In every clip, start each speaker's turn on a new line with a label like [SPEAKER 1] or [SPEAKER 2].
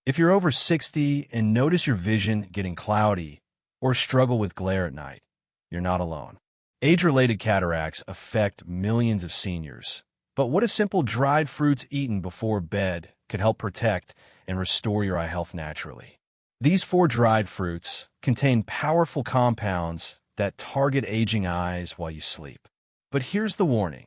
[SPEAKER 1] If you're over 60 and notice your vision getting cloudy or struggle with glare at night, you're not alone. Age-related cataracts affect millions of seniors. But what if simple dried fruits eaten before bed could help protect and restore your eye health naturally? These 4 dried fruits contain powerful compounds that target aging eyes while you sleep. But here's the warning.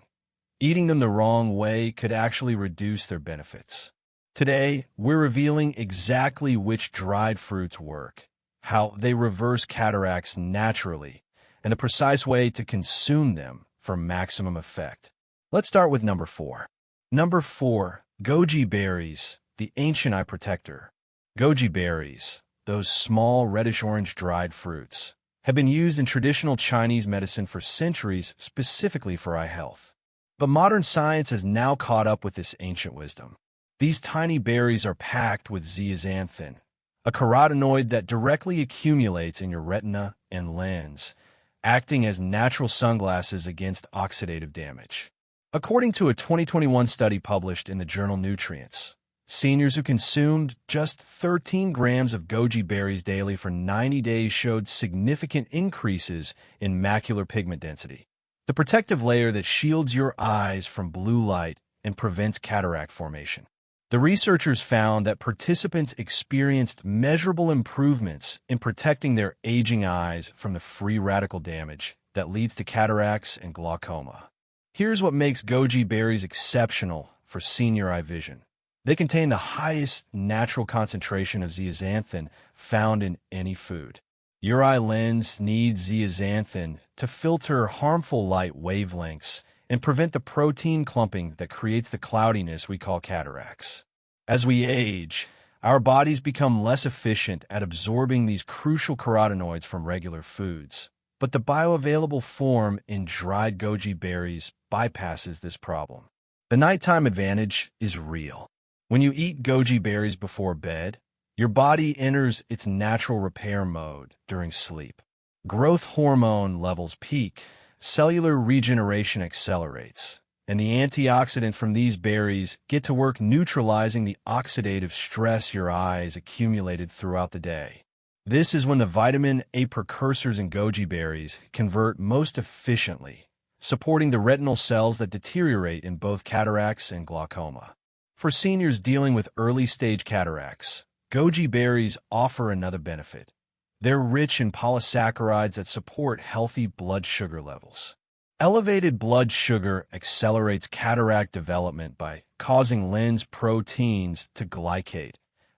[SPEAKER 1] Eating them the wrong way could actually reduce their benefits. Today, we're revealing exactly which dried fruits work, how they reverse cataracts naturally, and the precise way to consume them for maximum effect. Let's start with number 4. Number 4, goji berries, the ancient eye protector. Goji berries, those small reddish-orange dried fruits, have been used in traditional Chinese medicine for centuries, specifically for eye health. But modern science has now caught up with this ancient wisdom. These tiny berries are packed with zeaxanthin, a carotenoid that directly accumulates in your retina and lens, acting as natural sunglasses against oxidative damage. According to a 2021 study published in the journal Nutrients, seniors who consumed just 13 grams of goji berries daily for 90 days showed significant increases in macular pigment density, the protective layer that shields your eyes from blue light and prevents cataract formation. The researchers found that participants experienced measurable improvements in protecting their aging eyes from the free radical damage that leads to cataracts and glaucoma. Here's what makes goji berries exceptional for senior eye vision. They contain the highest natural concentration of zeaxanthin found in any food. Your eye lens needs zeaxanthin to filter harmful light wavelengths and prevent the protein clumping that creates the cloudiness we call cataracts. As we age, our bodies become less efficient at absorbing these crucial carotenoids from regular foods, but the bioavailable form in dried goji berries bypasses this problem. The nighttime advantage is real. When you eat goji berries before bed, your body enters its natural repair mode during sleep. Growth hormone levels peak, cellular regeneration accelerates, and the antioxidants from these berries get to work neutralizing the oxidative stress your eyes accumulated throughout the day. This is when the vitamin A precursors in goji berries convert most efficiently, supporting the retinal cells that deteriorate in both cataracts and glaucoma. For seniors dealing with early-stage cataracts, goji berries offer another benefit. They're rich in polysaccharides that support healthy blood sugar levels. Elevated blood sugar accelerates cataract development by causing lens proteins to glycate,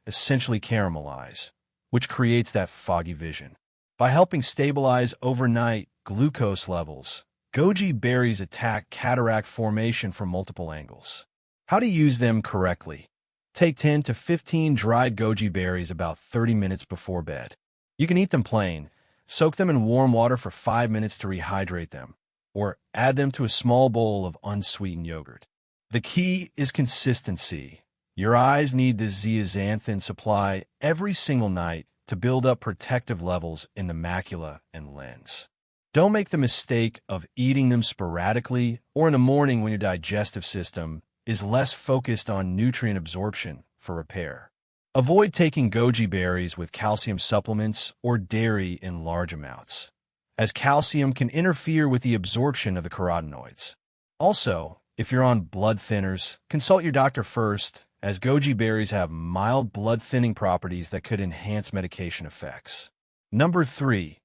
[SPEAKER 1] essentially caramelize, which creates that foggy vision. By helping stabilize overnight glucose levels, goji berries attack cataract formation from multiple angles. How to use them correctly? Take 10 to 15 dried goji berries about 30 minutes before bed. You can eat them plain, soak them in warm water for 5 minutes to rehydrate them, or add them to a small bowl of unsweetened yogurt. The key is consistency. Your eyes need the zeaxanthin supply every single night to build up protective levels in the macula and lens. Don't make the mistake of eating them sporadically or in the morning when your digestive system is less focused on nutrient absorption for repair. Avoid taking goji berries with calcium supplements or dairy in large amounts, as calcium can interfere with the absorption of the carotenoids. Also, if you're on blood thinners, consult your doctor first, as goji berries have mild blood-thinning properties that could enhance medication effects. Number 3.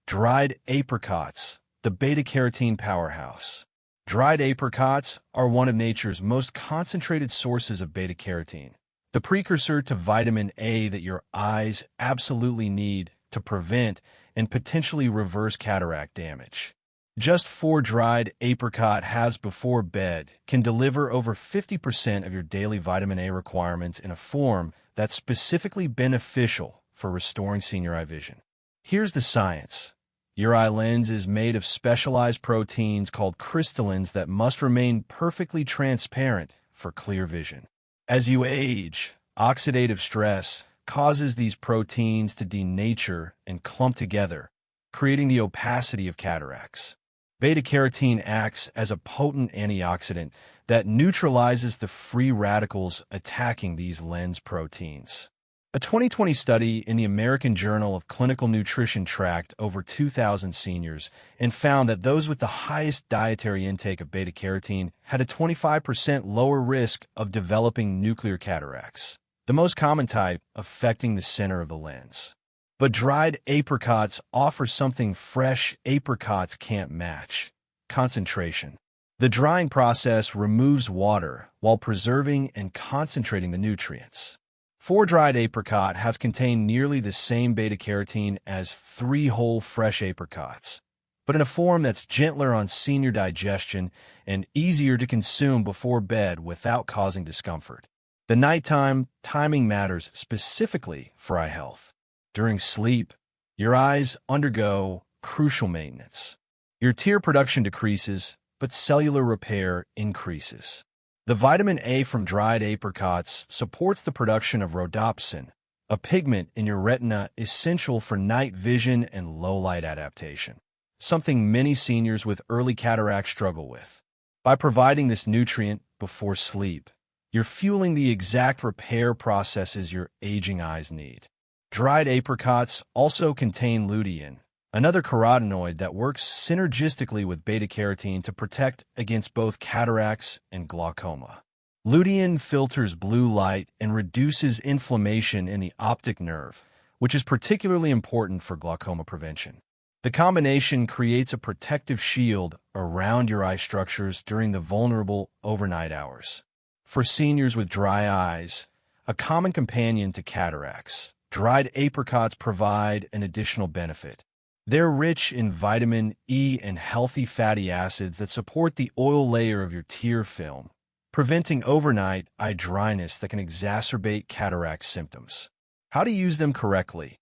[SPEAKER 1] Dried apricots, the beta-carotene powerhouse. Dried apricots are one of nature's most concentrated sources of beta-carotene, the precursor to vitamin A that your eyes absolutely need to prevent and potentially reverse cataract damage. Just 4 dried apricot halves before bed can deliver over 50% of your daily vitamin A requirements in a form that's specifically beneficial for restoring senior eye vision. Here's the science. Your eye lens is made of specialized proteins called crystallins that must remain perfectly transparent for clear vision. As you age, oxidative stress causes these proteins to denature and clump together, creating the opacity of cataracts. Beta-carotene acts as a potent antioxidant that neutralizes the free radicals attacking these lens proteins. A 2020 study in the American Journal of Clinical Nutrition tracked over 2,000 seniors and found that those with the highest dietary intake of beta-carotene had a 25% lower risk of developing nuclear cataracts, the most common type affecting the center of the lens. But dried apricots offer something fresh apricots can't match: concentration. The drying process removes water while preserving and concentrating the nutrients. 4 dried apricot have contained nearly the same beta-carotene as 3 whole fresh apricots, but in a form that's gentler on senior digestion and easier to consume before bed without causing discomfort. The nighttime timing matters specifically for eye health. During sleep, your eyes undergo crucial maintenance. Your tear production decreases, but cellular repair increases. The vitamin A from dried apricots supports the production of rhodopsin, a pigment in your retina essential for night vision and low-light adaptation, something many seniors with early cataract struggle with. By providing this nutrient before sleep, you're fueling the exact repair processes your aging eyes need. Dried apricots also contain lutein, another carotenoid that works synergistically with beta-carotene to protect against both cataracts and glaucoma. Lutein filters blue light and reduces inflammation in the optic nerve, which is particularly important for glaucoma prevention. The combination creates a protective shield around your eye structures during the vulnerable overnight hours. For seniors with dry eyes, a common companion to cataracts, dried apricots provide an additional benefit. They're rich in vitamin E and healthy fatty acids that support the oil layer of your tear film, preventing overnight eye dryness that can exacerbate cataract symptoms. How to use them correctly?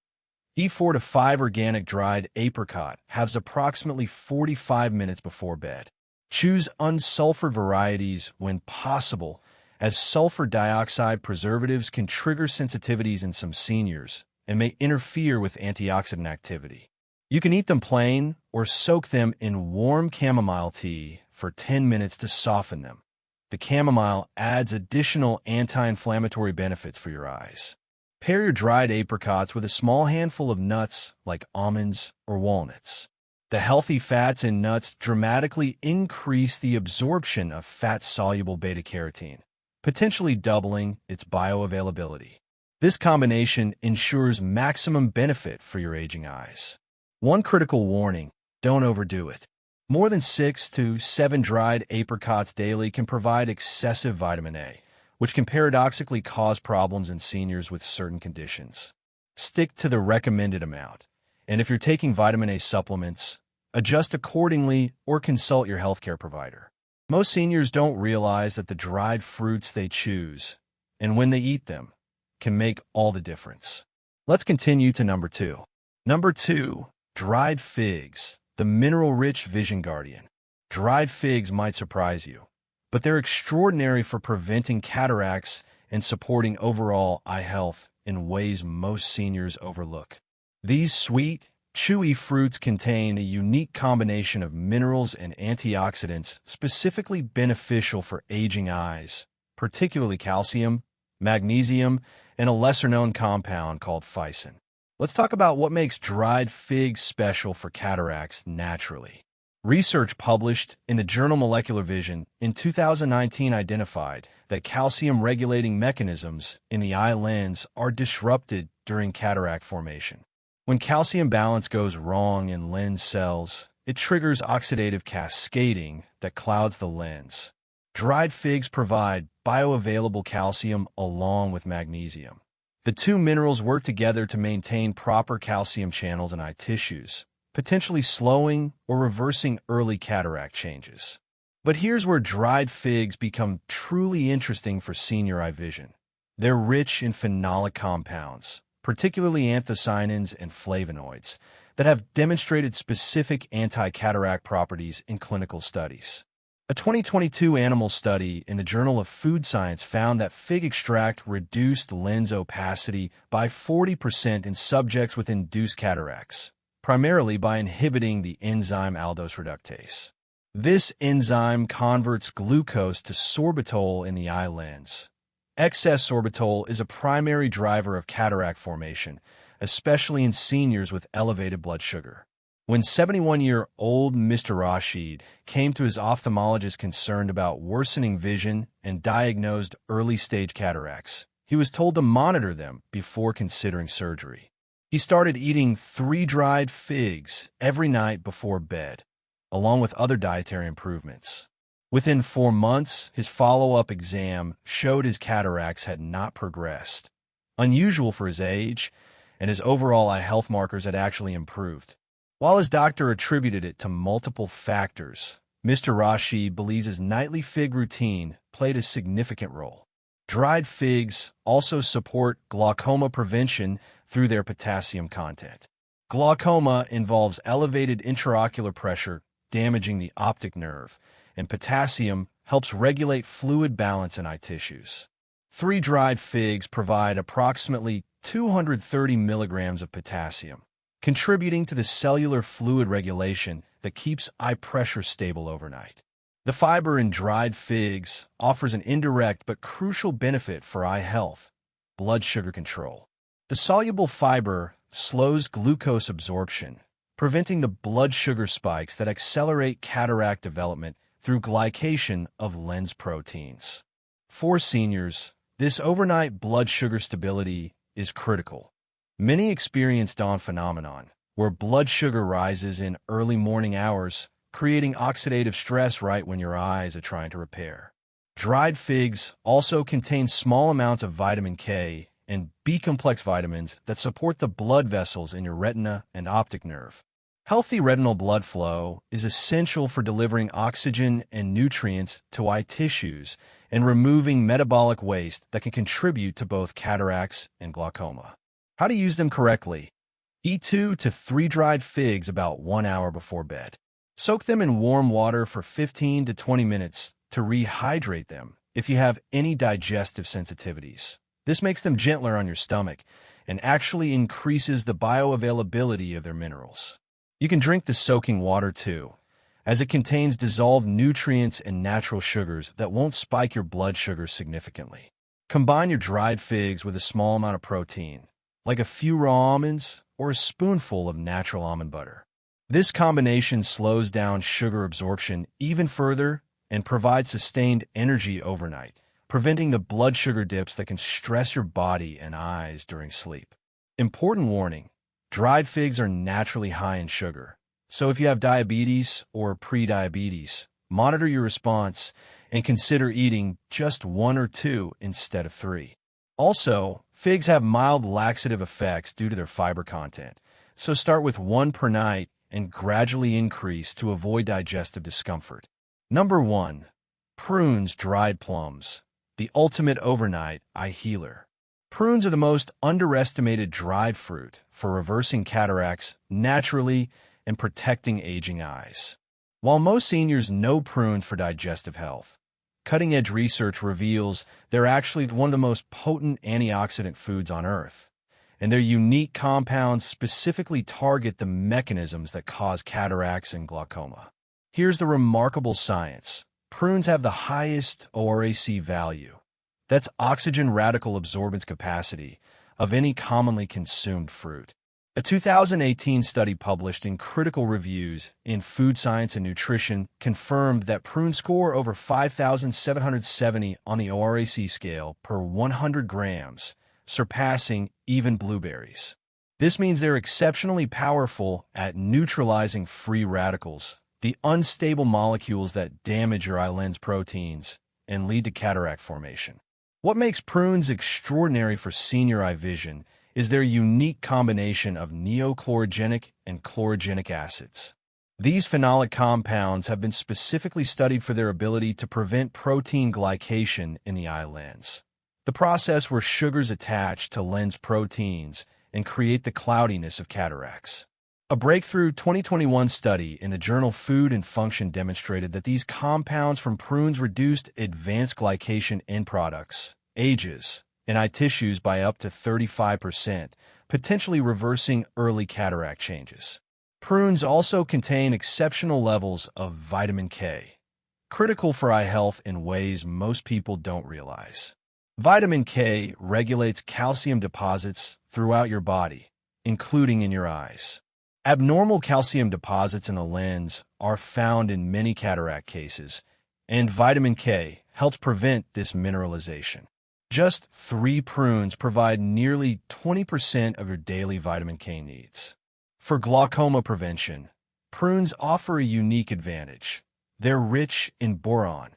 [SPEAKER 1] Eat 4 to 5 organic dried apricot halves approximately 45 minutes before bed. Choose unsulfured varieties when possible, as sulfur dioxide preservatives can trigger sensitivities in some seniors and may interfere with antioxidant activity. You can eat them plain or soak them in warm chamomile tea for 10 minutes to soften them. The chamomile adds additional anti-inflammatory benefits for your eyes. Pair your dried apricots with a small handful of nuts like almonds or walnuts. The healthy fats in nuts dramatically increase the absorption of fat-soluble beta-carotene, potentially doubling its bioavailability. This combination ensures maximum benefit for your aging eyes. One critical warning: don't overdo it. More than 6 to 7 dried apricots daily can provide excessive vitamin A, which can paradoxically cause problems in seniors with certain conditions. Stick to the recommended amount, and if you're taking vitamin A supplements, adjust accordingly or consult your healthcare provider. Most seniors don't realize that the dried fruits they choose, and when they eat them, can make all the difference. Let's continue to number 2. Number 2. Dried figs, the mineral-rich vision guardian. Dried figs might surprise you, but they're extraordinary for preventing cataracts and supporting overall eye health in ways most seniors overlook. These sweet, chewy fruits contain a unique combination of minerals and antioxidants specifically beneficial for aging eyes, particularly calcium, magnesium, and a lesser-known compound called phycin. Let's talk about what makes dried figs special for cataracts naturally. Research published in the journal Molecular Vision in 2019 identified that calcium-regulating mechanisms in the eye lens are disrupted during cataract formation. When calcium balance goes wrong in lens cells, it triggers oxidative cascading that clouds the lens. Dried figs provide bioavailable calcium along with magnesium. The two minerals work together to maintain proper calcium channels in eye tissues, potentially slowing or reversing early cataract changes. But here's where dried figs become truly interesting for senior eye vision. They're rich in phenolic compounds, particularly anthocyanins and flavonoids, that have demonstrated specific anti-cataract properties in clinical studies. A 2022 animal study in the Journal of Food Science found that fig extract reduced lens opacity by 40% in subjects with induced cataracts, primarily by inhibiting the enzyme aldose reductase. This enzyme converts glucose to sorbitol in the eye lens, Excess sorbitol is a primary driver of cataract formation, especially in seniors with elevated blood sugar. When 71-year-old Mr. Rashid came to his ophthalmologist concerned about worsening vision and diagnosed early-stage cataracts, he was told to monitor them before considering surgery. He started eating 3 dried figs every night before bed, along with other dietary improvements. Within 4 months, his follow-up exam showed his cataracts had not progressed, unusual for his age, and his overall eye health markers had actually improved. While his doctor attributed it to multiple factors, Mr. Rashid believes his nightly fig routine played a significant role. Dried figs also support glaucoma prevention through their potassium content. Glaucoma involves elevated intraocular pressure, damaging the optic nerve, and potassium helps regulate fluid balance in eye tissues. 3 dried figs provide approximately 230 milligrams of potassium, contributing to the cellular fluid regulation that keeps eye pressure stable overnight. The fiber in dried figs offers an indirect but crucial benefit for eye health: blood sugar control. The soluble fiber slows glucose absorption, preventing the blood sugar spikes that accelerate cataract development through glycation of lens proteins. For seniors, this overnight blood sugar stability is critical. Many experience dawn phenomenon, where blood sugar rises in early morning hours, creating oxidative stress right when your eyes are trying to repair. Dried figs also contain small amounts of vitamin K and B-complex vitamins that support the blood vessels in your retina and optic nerve. Healthy retinal blood flow is essential for delivering oxygen and nutrients to eye tissues and removing metabolic waste that can contribute to both cataracts and glaucoma. How to use them correctly? Eat 2 to 3 dried figs about 1 hour before bed. Soak them in warm water for 15 to 20 minutes to rehydrate them if you have any digestive sensitivities. This makes them gentler on your stomach and actually increases the bioavailability of their minerals. You can drink the soaking water too, as it contains dissolved nutrients and natural sugars that won't spike your blood sugar significantly. Combine your dried figs with a small amount of protein, like a few raw almonds or a spoonful of natural almond butter. This combination slows down sugar absorption even further and provides sustained energy overnight, preventing the blood sugar dips that can stress your body and eyes during sleep. Important warning: dried figs are naturally high in sugar, so if you have diabetes or pre-diabetes, monitor your response and consider eating just 1 or 2 instead of 3. Also, figs have mild laxative effects due to their fiber content, so start with 1 per night and gradually increase to avoid digestive discomfort. Number 1. Prunes dried plums, the ultimate overnight eye healer. Prunes are the most underestimated dried fruit for reversing cataracts naturally and protecting aging eyes. While most seniors know prunes for digestive health, cutting-edge research reveals they're actually one of the most potent antioxidant foods on Earth, and their unique compounds specifically target the mechanisms that cause cataracts and glaucoma. Here's the remarkable science. Prunes have the highest ORAC value, that's oxygen radical absorbance capacity, of any commonly consumed fruit. A 2018 study published in Critical Reviews in Food Science and Nutrition confirmed that prunes score over 5,770 on the ORAC scale per 100 grams, surpassing even blueberries. This means they're exceptionally powerful at neutralizing free radicals, the unstable molecules that damage your eye lens proteins and lead to cataract formation. What makes prunes extraordinary for senior eye vision is their unique combination of neochlorogenic and chlorogenic acids. These phenolic compounds have been specifically studied for their ability to prevent protein glycation in the eye lens, the process where sugars attach to lens proteins and create the cloudiness of cataracts. A breakthrough 2021 study in the journal Food and Function demonstrated that these compounds from prunes reduced advanced glycation end products, AGEs, in eye tissues by up to 35%, potentially reversing early cataract changes. Prunes also contain exceptional levels of vitamin K, critical for eye health in ways most people don't realize. Vitamin K regulates calcium deposits throughout your body, including in your eyes. Abnormal calcium deposits in the lens are found in many cataract cases, and vitamin K helps prevent this mineralization. Just 3 prunes provide nearly 20% of your daily vitamin K needs. For glaucoma prevention, prunes offer a unique advantage. They're rich in boron,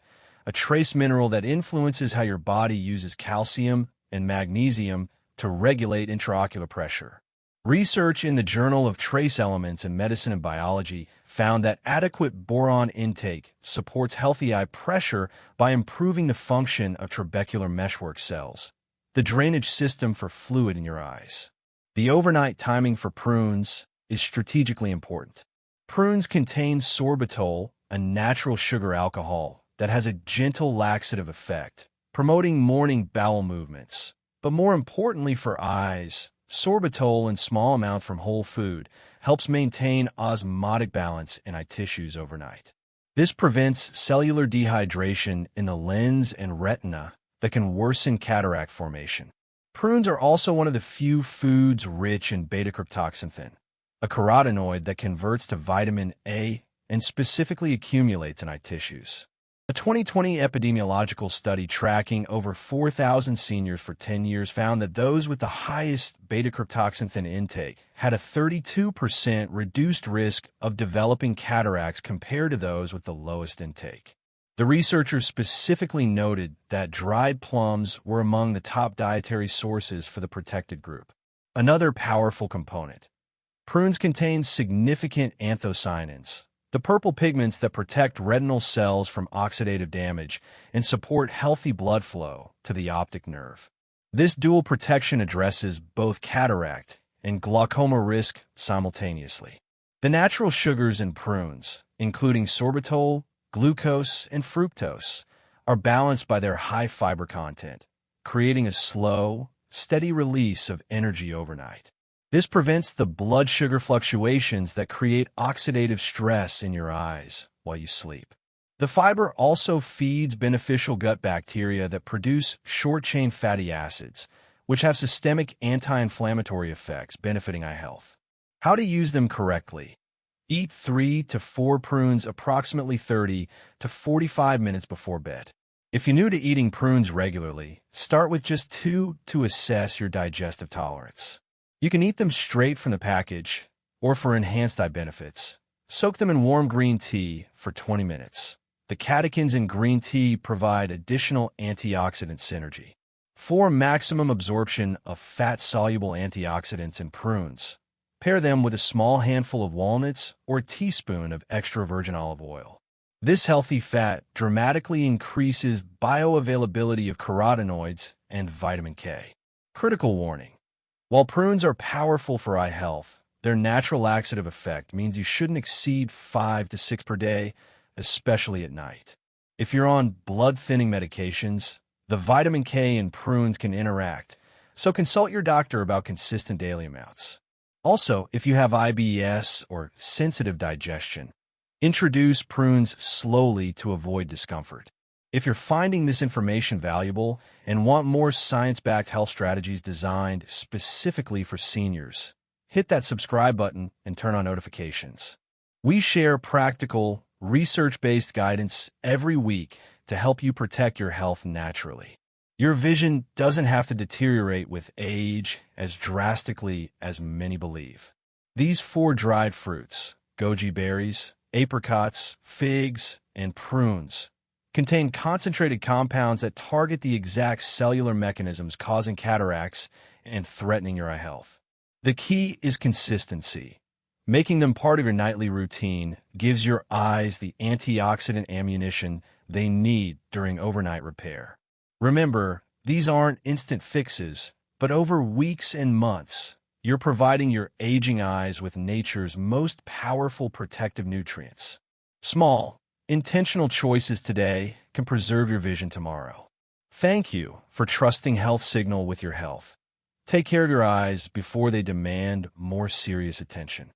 [SPEAKER 1] a trace mineral that influences how your body uses calcium and magnesium to regulate intraocular pressure. Research in the Journal of Trace Elements in Medicine and Biology found that adequate boron intake supports healthy eye pressure by improving the function of trabecular meshwork cells, the drainage system for fluid in your eyes. The overnight timing for prunes is strategically important. Prunes contain sorbitol, a natural sugar alcohol that has a gentle laxative effect, promoting morning bowel movements. But more importantly for eyes, sorbitol in small amount from whole food helps maintain osmotic balance in eye tissues overnight. This prevents cellular dehydration in the lens and retina that can worsen cataract formation. Prunes are also one of the few foods rich in beta-cryptoxanthin, a carotenoid that converts to vitamin A and specifically accumulates in eye tissues. A 2020 epidemiological study tracking over 4,000 seniors for 10 years found that those with the highest beta-cryptoxanthin intake had a 32% reduced risk of developing cataracts compared to those with the lowest intake. The researchers specifically noted that dried plums were among the top dietary sources for the protected group. Another powerful component. Prunes contain significant anthocyanins, the purple pigments that protect retinal cells from oxidative damage and support healthy blood flow to the optic nerve. This dual protection addresses both cataract and glaucoma risk simultaneously. The natural sugars in prunes, including sorbitol, glucose, and fructose, are balanced by their high fiber content, creating a slow, steady release of energy overnight. This prevents the blood sugar fluctuations that create oxidative stress in your eyes while you sleep. The fiber also feeds beneficial gut bacteria that produce short-chain fatty acids, which have systemic anti-inflammatory effects benefiting eye health. How to use them correctly. Eat 3 to 4 prunes approximately 30 to 45 minutes before bed. If you're new to eating prunes regularly, start with just 2 to assess your digestive tolerance. You can eat them straight from the package, or for enhanced eye benefits, soak them in warm green tea for 20 minutes. The catechins in green tea provide additional antioxidant synergy. For maximum absorption of fat-soluble antioxidants in prunes, pair them with a small handful of walnuts or a teaspoon of extra virgin olive oil. This healthy fat dramatically increases bioavailability of carotenoids and vitamin K. Critical warning. While prunes are powerful for eye health, their natural laxative effect means you shouldn't exceed 5 to 6 per day, especially at night. If you're on blood-thinning medications, the vitamin K in prunes can interact, so consult your doctor about consistent daily amounts. Also, if you have IBS or sensitive digestion, introduce prunes slowly to avoid discomfort. If you're finding this information valuable and want more science-backed health strategies designed specifically for seniors, hit that subscribe button and turn on notifications. We share practical, research-based guidance every week to help you protect your health naturally. Your vision doesn't have to deteriorate with age as drastically as many believe. These 4 dried fruits, goji berries, apricots, figs, and prunes, contain concentrated compounds that target the exact cellular mechanisms causing cataracts and threatening your eye health. The key is consistency. Making them part of your nightly routine gives your eyes the antioxidant ammunition they need during overnight repair. Remember, these aren't instant fixes, but over weeks and months, you're providing your aging eyes with nature's most powerful protective nutrients. Small, intentional choices today can preserve your vision tomorrow. Thank you for trusting Health Signal with your health. Take care of your eyes before they demand more serious attention.